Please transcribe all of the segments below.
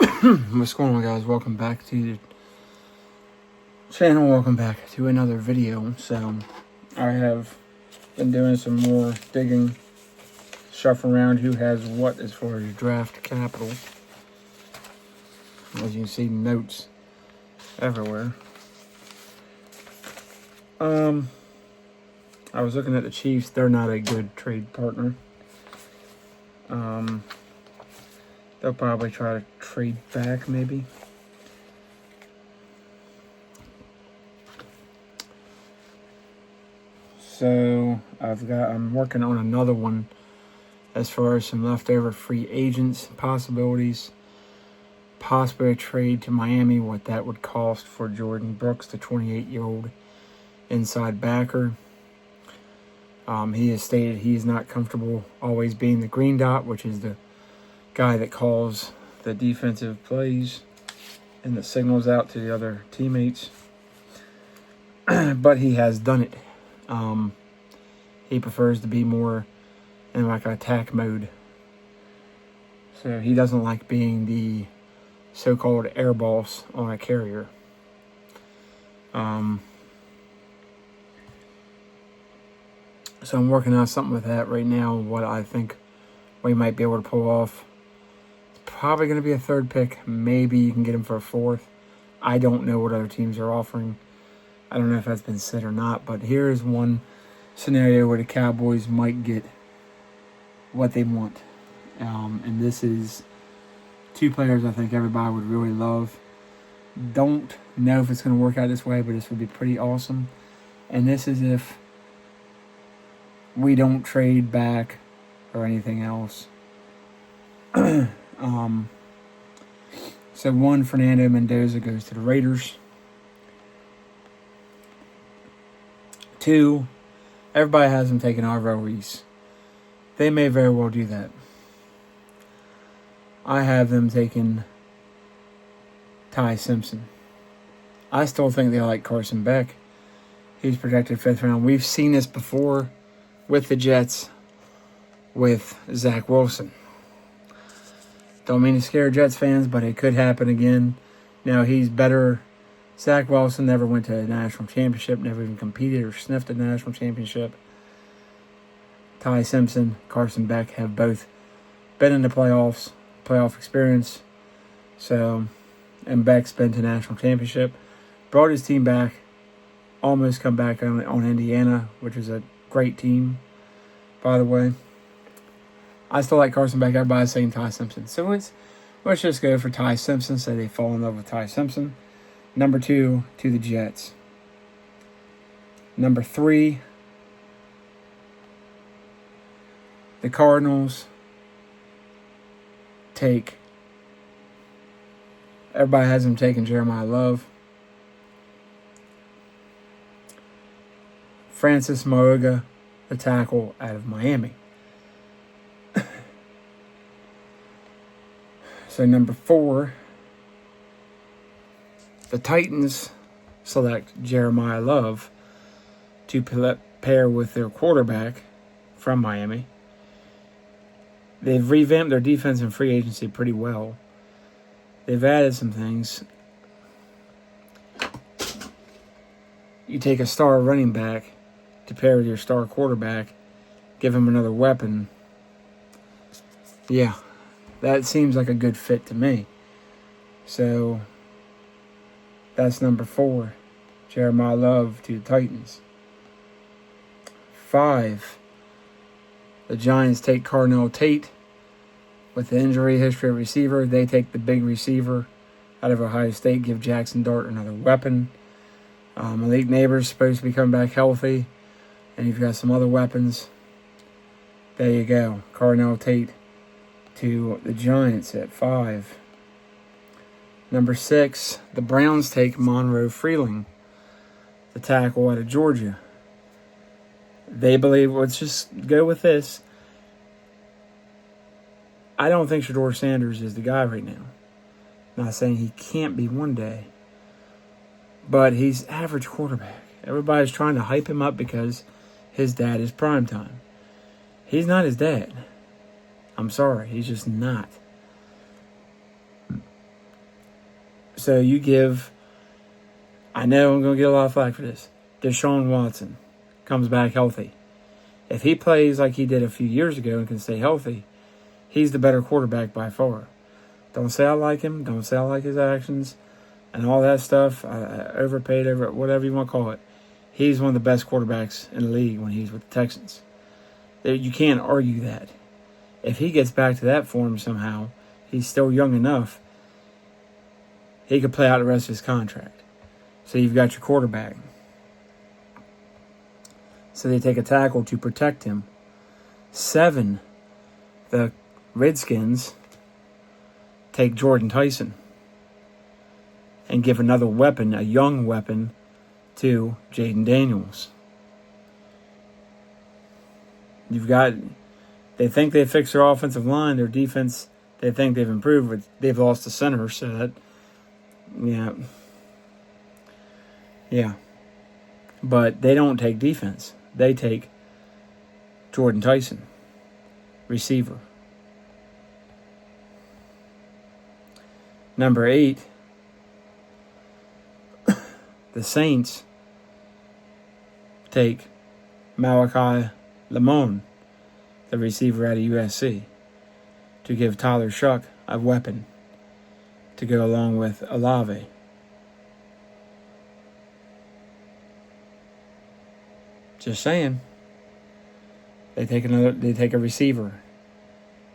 What's going on, guys? Welcome back to the channel. Welcome back to another video. So I have been doing some more digging, shuffling around who has what as far as draft capital. As you can see, notes everywhere. I was looking at the Chiefs. They're not a good trade partner. They'll probably try to trade back, maybe. So I'm working on another one as far as some leftover free agents possibilities. Possibly a trade to Miami, what that would cost for Jordan Brooks, the 28-year-old inside backer. He has stated he is not comfortable always being the green dot, which is the guy that calls the defensive plays and the signals out to the other teammates. But he has done it. He prefers to be more in like an attack mode. So he doesn't like being the so-called air boss on a carrier. So I'm working on something with that right now, what I think we might be able to pull off. It's probably going to be a third pick. Maybe you can get him for a fourth. I don't know what other teams are offering. I don't know if that's been said or not, but here is one scenario where the Cowboys might get what they want. And this is two players I think everybody would really love. Don't know if it's going to work out this way, but this would be pretty awesome. And this is if we don't trade back or anything else. So one, Fernando Mendoza goes to the Raiders. Two, everybody has them taking Arvo Reese. They may very well do that. I have them taking Ty Simpson. I still think they like Carson Beck. He's projected 5th round. We've seen this before with the Jets with Zach Wilson. Don't mean to scare Jets fans, but it could happen again. Now, he's better. Zach Wilson never went to a national championship, never even competed or sniffed a national championship. Ty Simpson, Carson Beck have both been in the playoffs, playoff experience. So, and Beck's been to national championship. Brought his team back, almost come back on Indiana, which is a great team, by the way. I still like Carson Beck. Everybody's saying Ty Simpson. So let's just go for Ty Simpson. Say they fall in love with Ty Simpson. Number 2 to the Jets. Number 3, the Cardinals take. Everybody has them taking Jeremiah Love. Francis Mauigoa, the tackle out of Miami. So number 4, the Titans select Jeremiah Love to pair with their quarterback from Miami. They've revamped their defense and free agency pretty well. They've added some things. You take a star running back to pair with your star quarterback, give him another weapon. Yeah, that seems like a good fit to me. So that's number 4, Jeremiah Love to the Titans. 5, the Giants take Carnell Tate. With the injury history of receiver, they take the big receiver out of Ohio State, give Jackson Dart another weapon. Malik Neighbors supposed to be coming back healthy, and you've got some other weapons. There you go. Carnell Tate to the Giants at 5. Number 6, the Browns take Monroe Freeling, the tackle out of Georgia. They believe, let's just go with this. I don't think Shedeur Sanders is the guy right now. Not saying he can't be one day, but he's average quarterback. Everybody's trying to hype him up because his dad is primetime. He's not his dad. I'm sorry, he's just not. So you give, I know I'm going to get a lot of flack for this, Deshaun Watson comes back healthy. If he plays like he did a few years ago and can stay healthy, he's the better quarterback by far. Don't say I like him. Don't say I like his actions and all that stuff. Overpaid, whatever you want to call it. He's one of the best quarterbacks in the league when he's with the Texans. You can't argue that. If he gets back to that form somehow, he's still young enough, he could play out the rest of his contract. So you've got your quarterback. So they take a tackle to protect him. 7, the Redskins take Jordan Tyson and give another weapon, a young weapon, to Jaden Daniels. They think they fixed their offensive line, their defense, they think they've improved, but they've lost the center, so that, yeah. But they don't take defense. They take Jordan Tyson, receiver. Number 8, the Saints take Malachi Lemon, the receiver out of USC, to give Tyler Shuck a weapon to go along with Olave. Just saying. They take a receiver,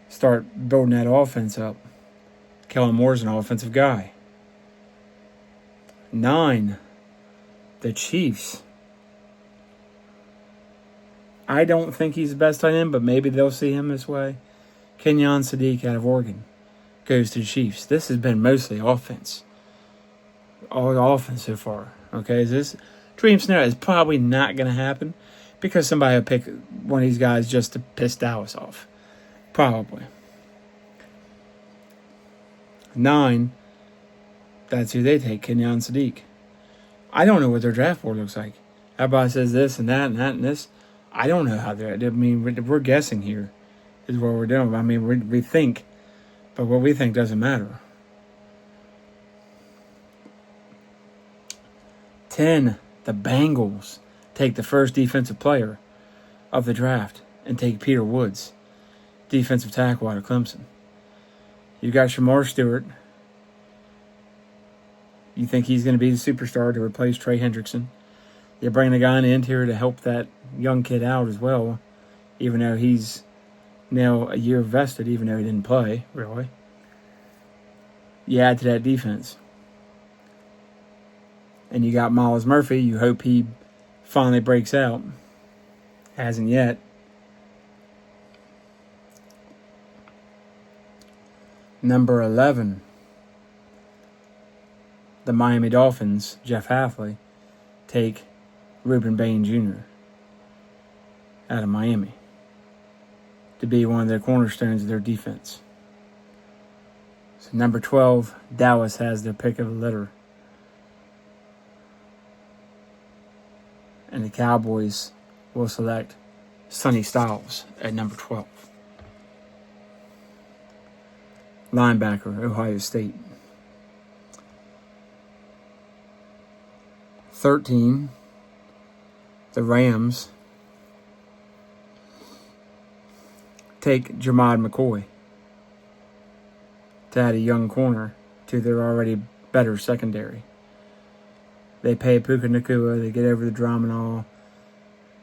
start building that offense up. Kellen Moore's an offensive guy. 9, the Chiefs. I don't think he's the best tight end, but maybe they'll see him this way. Kenyon Sadiq out of Oregon goes to the Chiefs. This has been mostly offense. All offense so far. Okay, this dream scenario is probably not going to happen because somebody will pick one of these guys just to piss Dallas off. Probably. 9, that's who they take, Kenyon Sadiq. I don't know what their draft board looks like. Everybody says this and that and that and this. I don't know how they're. I mean, we're guessing here is what we're doing. I mean, we think, but what we think doesn't matter. 10, the Bengals take the first defensive player of the draft and take Peter Woods, defensive tackle out of Clemson. You got Shamar Stewart. You think he's going to be the superstar to replace Trey Hendrickson. You bring the guy in the interior to help that young kid out as well, even though he's now a year vested, even though he didn't play, really. You add to that defense. And you got Myles Murphy. You hope he finally breaks out. Hasn't yet. Number 11, the Miami Dolphins, Jeff Hafley, take Reuben Bain Jr. out of Miami to be one of their cornerstones of their defense. So number 12, Dallas has their pick of the litter. And the Cowboys will select Sonny Styles at number 12. Linebacker, Ohio State. 13, the Rams take Jermod McCoy to add a young corner to their already better secondary. They pay Puka Nacua. They get over the drama and all.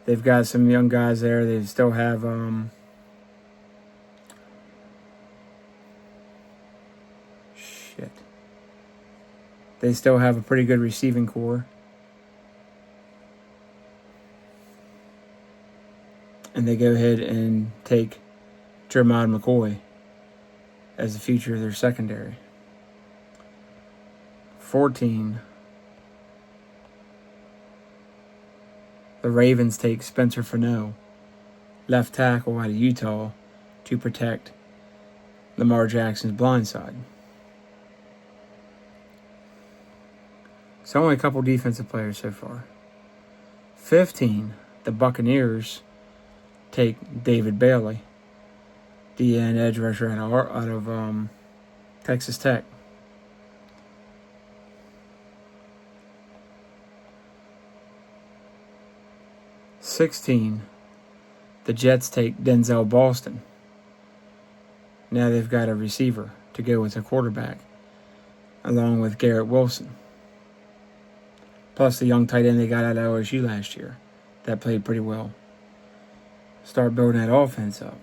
They've got some young guys there. They still have They still have a pretty good receiving core. And they go ahead and take Jermod McCoy as the future of their secondary. 14, the Ravens take Spencer Fano, left tackle out of Utah, to protect Lamar Jackson's blind side. So only a couple defensive players so far. 15, the Buccaneers take David Bailey, the edge rusher out of Texas Tech. 16, the Jets take Denzel Boston. Now they've got a receiver to go with a quarterback, along with Garrett Wilson. Plus the young tight end they got out of OSU last year. That played pretty well. Start building that offense up.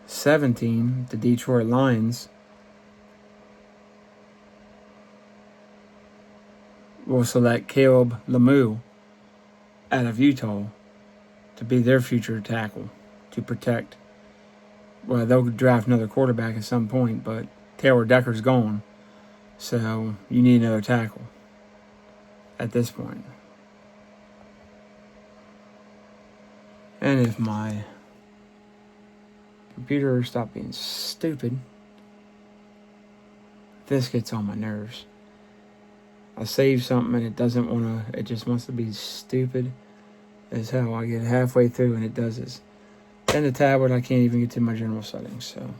'17, the Detroit Lions will select Caleb Lemieux out of Utah to be their future tackle to protect. Well, they'll draft another quarterback at some point, but Taylor Decker's gone, so you need another tackle at this point. And if my computer stopped being stupid, this gets on my nerves. I save something and it doesn't want to, it just wants to be stupid as hell. I get halfway through and it does this. And the tablet, I can't even get to my general settings, so.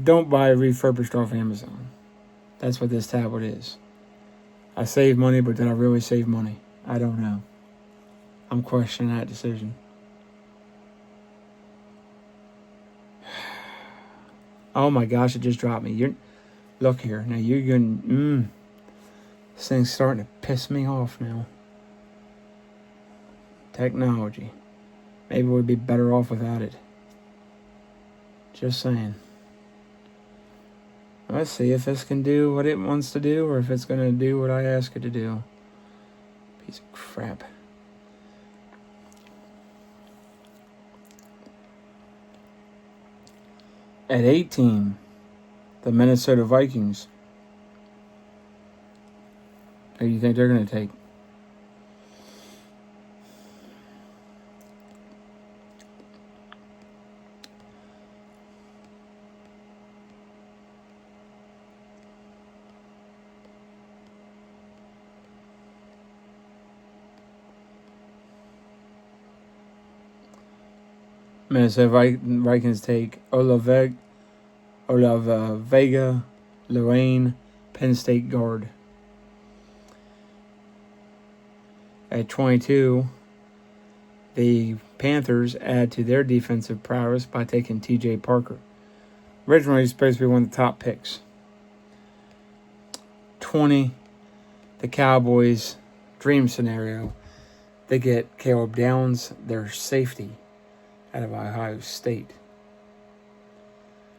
Don't buy refurbished off Amazon. That's what this tablet is. I save money, but did I really save money? I don't know. I'm questioning that decision. Oh my gosh, it just dropped me. Look here. Now you're going, this thing's starting to piss me off now. Technology. Maybe we'd be better off without it. Just saying. Let's see if this can do what it wants to do or if it's going to do what I ask it to do. Piece of crap. At 18, the Minnesota Vikings. Who do you think they're going to take? Minnesota Vikings take Vega, Lorraine, Penn State guard. At 22, the Panthers add to their defensive prowess by taking T.J. Parker. Originally, he's supposed to be one of the top picks. 20, the Cowboys' dream scenario. They get Caleb Downs, their safety, out of Ohio State.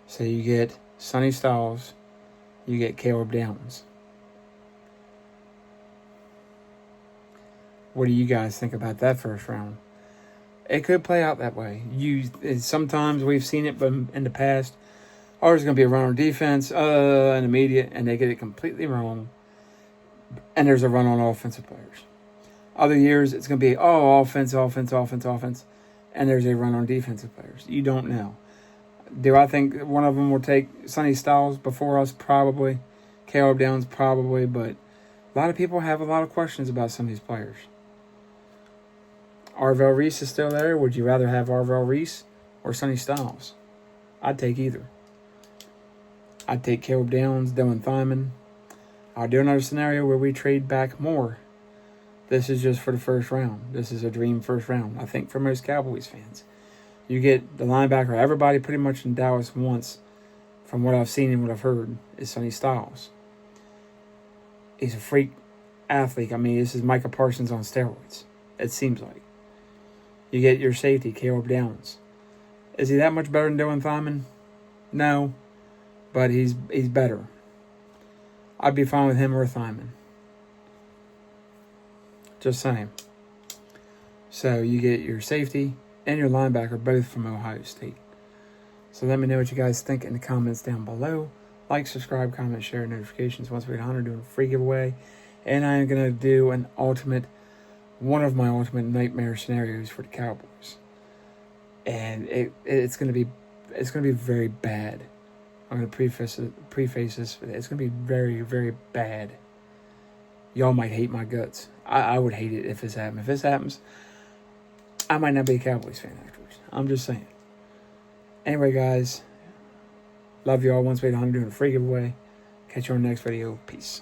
So you get Sonny Styles, you get Caleb Downs. What do you guys think about that first round? It could play out that way. Sometimes we've seen it in the past. Oh, there's going to be a run on defense, and immediate, and they get it completely wrong. And there's a run on offensive players. Other years, it's going to be, offense, and there's a run on defensive players. You don't know. Do I think one of them will take Sonny Styles before us? Probably. Caleb Downs, probably. But a lot of people have a lot of questions about some of these players. Arvell Reese is still there. Would you rather have Arvell Reese or Sonny Styles? I'd take either. I'd take Caleb Downs, Dylan Thyman. I'll do another scenario where we trade back more. This is just for the first round. This is a dream first round, I think, for most Cowboys fans. You get the linebacker everybody pretty much in Dallas wants, from what I've seen and what I've heard, is Sonny Styles. He's a freak athlete. I mean, this is Micah Parsons on steroids, it seems like. You get your safety, Caleb Downs. Is he that much better than Dylan Thyman? No, but he's better. I'd be fine with him or Thyman. Just saying. So you get your safety and your linebacker both from Ohio State. So let me know what you guys think in the comments down below. Like, subscribe, comment, share, notifications. Once we get 100, doing a free giveaway. And I am going to do one of my ultimate nightmare scenarios for the Cowboys. And it's going to be very bad. I'm going to preface this. It's going to be very, very bad. Y'all might hate my guts. I would hate it if this happened. If this happens, I might not be a Cowboys fan afterwards. I'm just saying. Anyway, guys, love y'all. Once we get 100, doing a free giveaway. Catch you on the next video. Peace.